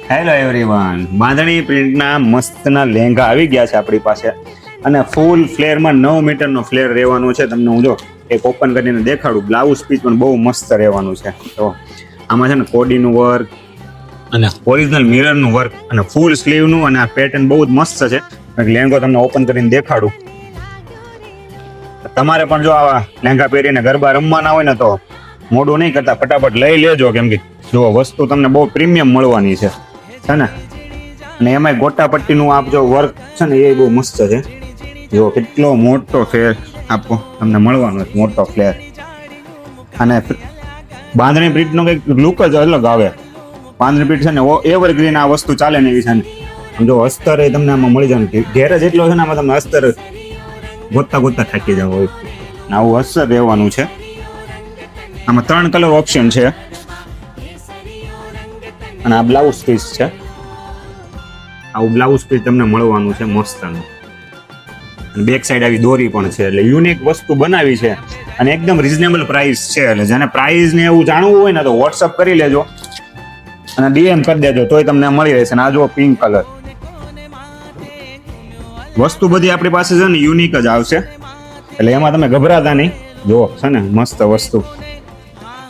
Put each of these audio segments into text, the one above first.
Hello everyone, બાંધણી પ્રિન્ટના મસ્તના લેંઘા આવી ગયા છે આપણી પાસે અને ફૂલ ફ્લેરમાં 9 મીટરનો ફ્લેર રહેવાનું છે. તમને હું જો એક ઓપન કરીને દેખાડું. બ્લાઉઝ પીસ પણ બહુ મસ્ત રહેવાનું છે. તો આમાં છે ને કોડીનું વર્ક અને ઓરિજિનલ મિરરનું વર્ક અને ફૂલ સ્લીવનું અને આ પેટર્ન બહુ જ મસ્ત છે. લેંઘો તમને ઓપન કરીને દેખાડું. તમારે પણ જો આવા લેંઘા પહેરીને ગરબા રમવાના હોય ને તો મોડું નહીં કરતા ફટાફટ લઈ લેજો, કેમ કે જો વસ્તુ તમને બહુ પ્રીમિયમ મળવાની છે ને. અને એમાંય ગોટા પટ્ટીનું આપ જો વર્ક છે ને એ બહુ મસ્ત છે. જો કેટલો મોટો ફ્લેર આપો તમને મળવાનો છે, મોટો ફ્લેર. અને બાંધણી પ્રિન્ટનો કંઈક લુક જ અલગ આવે. બાંધણી પ્રિન્ટ છે ને એવરગ્રીન આ વસ્તુ ચાલે ને એવી છે ને. જો અસ્તર એ તમને આમાં મળી જાય ને ઘેર જેટલો છે ને આમાં તમને અસ્તર ગોતતા ગોતતા થાકી જાવ હોય. આવું અસ્તર રહેવાનું છે. આમાં 3 કલર ઓપ્શન છે અને આ બ્લાઉઝ પીસ છે. આવું બ્લાઉઝ પીસ તમને મળવાનું છે મસ્ત. અને બેક સાઈડ આવી દોરી પણ છે. એટલે યુનિક વસ્તુ બનાવી છે અને એકદમ રિઝનેબલ પ્રાઇસ છે. એટલે જેને પ્રાઇસ ને એવું જાણવું હોય ને તો વોટ્સઅપ કરી લેજો અને ડીએમ કરી દેજો તોય તમને મળી રહેશે. અને આ જો પિંક કલર વસ્તુ બધી આપણી પાસે છે ને યુનિક જ આવશે. એટલે એમાં તમે ગભરાતા નહીં. જો છે ને મસ્ત વસ્તુ.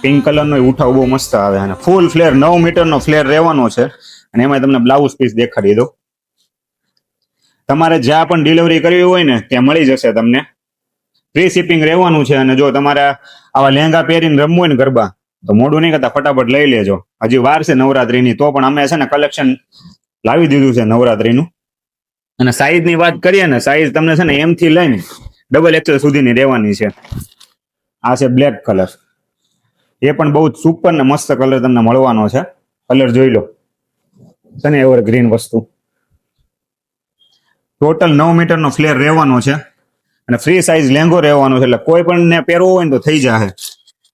પિંક કલરનો ઉઠાવ બહુ મસ્ત આવે અને ફૂલ ફ્લેર 9 મીટરનો ફ્લેર રહેવાનો છે. અને એમાં તમને બ્લાઉઝ પીસ દેખાડી દો. તમારે જ્યાં પણ ડિલિવરી કરવી હોય ને ત્યાં મળી જશે તમને. ફ્રી શિપિંગ રહેવાનું છે. અને જો તમારે આવા લેંઘા પહેરીને રમવું હોય ને ગરબા તો મોડું નહીં કરતા ફટાફટ લઈ લેજો. હજી વાર છે નવરાત્રીની, તો પણ અમે છે ને કલેક્શન લાવી દીધું છે નવરાત્રીનું. અને સાઈઝની વાત કરીએ ને, સાઈઝ તમને છે ને M થી લઈને XXL સુધીની રહેવાની છે. આ છે બ્લેક કલર. એ પણ બહુ જ સુપર ને મસ્ત કલર તમને મળવાનો છે. કલર જોઈ લો છે ને એવર ગ્રીન વસ્તુ. ટોટલ 9 મીટરનો ફ્લેર રહેવાનો છે અને ફ્રી સાઇઝ લેંઘો રહેવાનો છે. એટલે કોઈ પણ ને પહેરવો હોય ને તો થઈ જાય.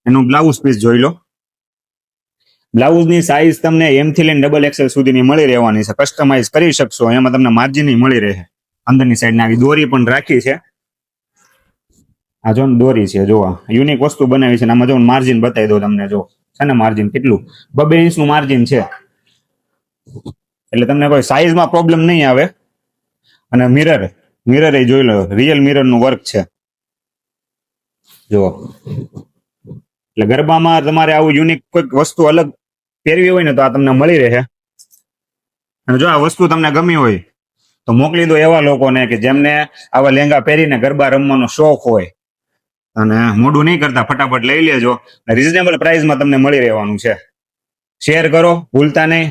એનું બ્લાઉઝ પીસ જોઈ લો. બ્લાઉઝની સાઇઝ તમને M થી લઈને XXL સુધીની મળી રહેવાની છે. કસ્ટમાઇઝ કરી શકશો. એમાં તમને માર્જિન મળી રહે. અંદરની સાઈડને આવી દોરી પણ રાખી છે. આ જો દોરી છે, જો યુનિક વસ્તુ બનાવી છે. આમાં જો માર્જિન બતાવી દો તમને. જો છે ને માર્જિન કેટલું 2 ઇંચનું માર્જિન છે. એટલે તમને કોઈ સાઈઝમાં પ્રોબ્લેમ નહીં આવે. અને મિરર એ જોઈ લો, રિયલ મિરરનું વર્ક છે. જો એટલે ગરબામાં તમારે આવું યુનિક કોઈક વસ્તુ અલગ પહેરવી હોય ને તો આ તમને મળી રહે. અને જો આ વસ્તુ તમને ગમી હોય તો મોકલી દો એવા લોકોને કે જેમને આવા લેંઘા પહેરીને ગરબા રમવાનો શોખ હોય. અને મોડું નહીં કરતા ફટાફટ લઈ લેજો. રિઝનેબલ પ્રાઇસમાં તમને મળી રહેવાનું છે. શેર કરો ભૂલતા નહીં.